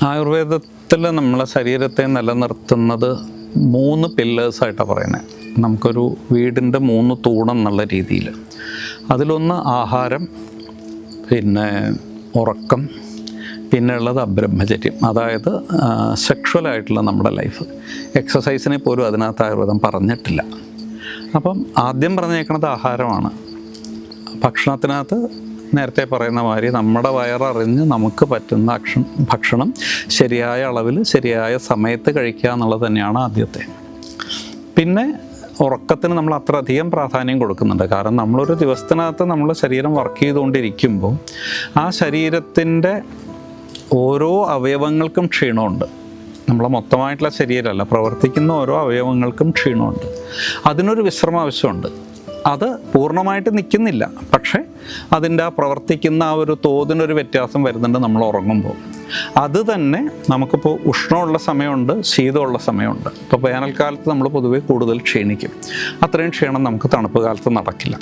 ആയുർവേദത്തിൽ നമ്മളെ ശരീരത്തെ നിലനിർത്തുന്നത് 3 പില്ലേഴ്സായിട്ടാണ് പറയുന്നത്. നമുക്കൊരു വീടിൻ്റെ 3 തൂണെന്നുള്ള രീതിയിൽ. അതിലൊന്ന് ആഹാരം, പിന്നെ ഉറക്കം, പിന്നെ ഉള്ളത് അബ്രഹ്മചര്യം, അതായത് സെക്ഷുവലായിട്ടുള്ള നമ്മുടെ ലൈഫ്. എക്സസൈസിനെ പോലും അതിനകത്ത് ആയുർവേദം പറഞ്ഞിട്ടില്ല. അപ്പം ആദ്യം പറഞ്ഞേക്കണത് ആഹാരമാണ്. ഭക്ഷണത്തിനകത്ത് നേരത്തെ പറയുന്ന മാതിരി നമ്മുടെ വയററിഞ്ഞ് നമുക്ക് പറ്റുന്ന ഭക്ഷണം ശരിയായ അളവിൽ ശരിയായ സമയത്ത് കഴിക്കുക എന്നുള്ളത് തന്നെയാണ് ആദ്യത്തെ. പിന്നെ ഉറക്കത്തിന് നമ്മൾ അത്രയധികം പ്രാധാന്യം കൊടുക്കുന്നുണ്ട്. കാരണം നമ്മളൊരു ദിവസത്തിനകത്ത് നമ്മൾ ശരീരം വർക്ക് ചെയ്തുകൊണ്ടിരിക്കുമ്പോൾ ആ ശരീരത്തിൻ്റെ ഓരോ അവയവങ്ങൾക്കും ക്ഷീണമുണ്ട്. നമ്മളെ മൊത്തമായിട്ടുള്ള ശരീരമല്ല, പ്രവർത്തിക്കുന്ന ഓരോ അവയവങ്ങൾക്കും ക്ഷീണമുണ്ട്. അതിനൊരു വിശ്രമം ആവശ്യമുണ്ട്. അത് പൂർണ്ണമായിട്ട് നിൽക്കുന്നില്ല, പക്ഷേ അതിൻ്റെ ആ പ്രവർത്തിക്കുന്ന ആ ഒരു തോതിനൊരു വ്യത്യാസം വരുന്നുണ്ട് നമ്മൾ ഉറങ്ങുമ്പോൾ. അത് തന്നെ നമുക്കിപ്പോൾ ഉഷ്ണമുള്ള സമയമുണ്ട്, ശീതമുള്ള സമയമുണ്ട്. ഇപ്പോൾ വേനൽക്കാലത്ത് നമ്മൾ പൊതുവേ കൂടുതൽ ക്ഷീണിക്കും. അത്രയും ക്ഷീണം നമുക്ക് തണുപ്പ് കാലത്ത് നടക്കില്ല.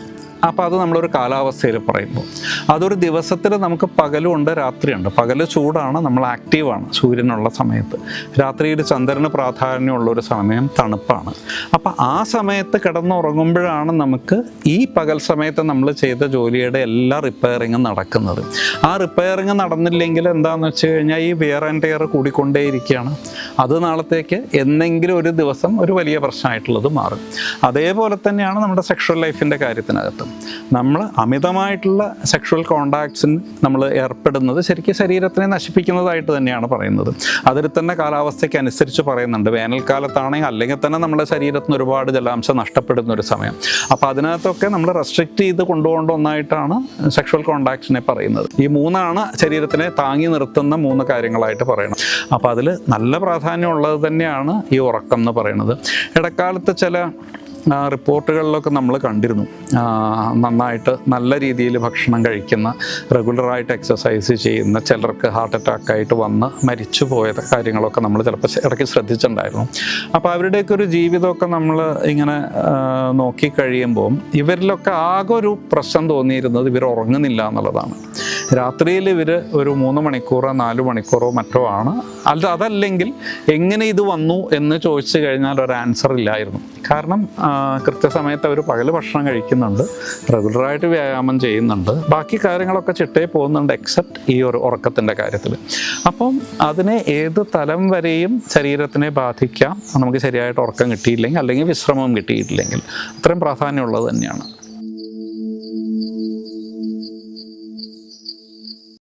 അപ്പോൾ അത് നമ്മളൊരു കാലാവസ്ഥയിൽ പറയുമ്പോൾ അതൊരു ദിവസത്തിൽ നമുക്ക് പകലുണ്ട് രാത്രിയുണ്ട്. പകൽ ചൂടാണ്, നമ്മൾ ആക്റ്റീവാണ് സൂര്യനുള്ള സമയത്ത്. രാത്രിയിൽ ചന്ദ്രന് പ്രാധാന്യമുള്ളൊരു സമയം തണുപ്പാണ്. അപ്പോൾ ആ സമയത്ത് കിടന്നുറങ്ങുമ്പോഴാണ് നമുക്ക് ഈ പകൽ സമയത്ത് നമ്മൾ ചെയ്ത ജോലിയുടെ എല്ലാ റിപ്പയറിങ്ങും നടക്കുന്നത്. ആ റിപ്പയറിങ് നടന്നില്ലെങ്കിൽ എന്താണെന്ന് വെച്ച് കഴിഞ്ഞാൽ ഈ വിയർ ആൻഡ് ടയർ കൂടിക്കൊണ്ടേയിരിക്കുകയാണ്. അത് നാളത്തേക്ക് എന്തെങ്കിലും ഒരു ദിവസം ഒരു വലിയ പ്രശ്നമായിട്ടുള്ളത് മാറും. അതേപോലെ തന്നെയാണ് നമ്മുടെ സെക്ഷൽ ലൈഫിൻ്റെ കാര്യത്തിനകത്ത്. നമ്മൾ അമിതമായിട്ടുള്ള സെക്ഷൽ കോണ്ടാക്ട്സിന് നമ്മൾ ഏർപ്പെടുന്നത് ശരിക്കും ശരീരത്തിനെ നശിപ്പിക്കുന്നതായിട്ട് തന്നെയാണ് പറയുന്നത്. അതിൽ തന്നെ കാലാവസ്ഥയ്ക്ക് അനുസരിച്ച് പറയുന്നുണ്ട്. വേനൽക്കാലത്താണെങ്കിൽ അല്ലെങ്കിൽ തന്നെ നമ്മുടെ ശരീരത്തിന് ഒരുപാട് ജലാംശം നഷ്ടപ്പെടുന്ന ഒരു സമയം. അപ്പോൾ അതിനകത്തൊക്കെ നമ്മൾ റെസ്ട്രിക്റ്റ് ചെയ്ത് കൊണ്ടുപോകേണ്ട ഒന്നായിട്ടാണ് സെക്ഷൽ കോണ്ടാക്ട്സിനെ പറയുന്നത്. ഈ 3 ശരീരത്തിനെ താങ്ങി നിർത്തുന്ന 3 കാര്യങ്ങളായിട്ട് പറയണം. അപ്പോൾ അതിൽ നല്ല പ്രാധാന്യമുള്ളത് തന്നെയാണ് ഈ ഉറക്കം എന്ന് പറയുന്നത്. ഇടക്കാലത്ത് ചില റിപ്പോർട്ടുകളിലൊക്കെ നമ്മൾ കണ്ടിരുന്നു, നന്നായിട്ട് നല്ല രീതിയിൽ ഭക്ഷണം കഴിക്കുന്ന, റെഗുലറായിട്ട് എക്സസൈസ് ചെയ്യുന്ന ചിലർക്ക് ഹാർട്ട് അറ്റാക്കായിട്ട് വന്ന് മരിച്ചു പോയ കാര്യങ്ങളൊക്കെ നമ്മൾ ചിലപ്പോൾ ഇടയ്ക്ക് ശ്രദ്ധിച്ചിട്ടുണ്ടായിരുന്നു. അപ്പോൾ അവരുടെയൊക്കെ ഒരു ജീവിതമൊക്കെ നമ്മൾ ഇങ്ങനെ നോക്കിക്കഴിയുമ്പോൾ ഇവരിലൊക്കെ ആകെ ഒരു പ്രശ്നം തോന്നിയിരുന്നത് ഇവർ ഉറങ്ങുന്നില്ല എന്നുള്ളതാണ്. രാത്രിയിൽ ഇവർ ഒരു 3 മണിക്കൂറോ 4 മണിക്കൂറോ മറ്റോ ആണ്. അതല്ലെങ്കിൽ എങ്ങനെ ഇത് വന്നു എന്ന് ചോദിച്ചു കഴിഞ്ഞാൽ ഒരു ആൻസർ ഇല്ലായിരുന്നു. കാരണം കൃത്യസമയത്ത് അവർ പകൽ ഭക്ഷണം കഴിക്കുന്നുണ്ട്, റെഗുലറായിട്ട് വ്യായാമം ചെയ്യുന്നുണ്ട്, ബാക്കി കാര്യങ്ങളൊക്കെ ചിട്ടയിൽ പോകുന്നുണ്ട്, എക്സെപ്റ്റ് ഈ ഒരു ഉറക്കത്തിൻ്റെ കാര്യത്തിൽ. അപ്പം അതിനെ ഏത് തലം വരെയും ശരീരത്തിനെ ബാധിക്കാം നമുക്ക് ശരിയായിട്ട് ഉറക്കം കിട്ടിയില്ലെങ്കിൽ, അല്ലെങ്കിൽ വിശ്രമം കിട്ടിയിട്ടില്ലെങ്കിൽ. അത്രയും പ്രാധാന്യമുള്ളത് തന്നെയാണ്.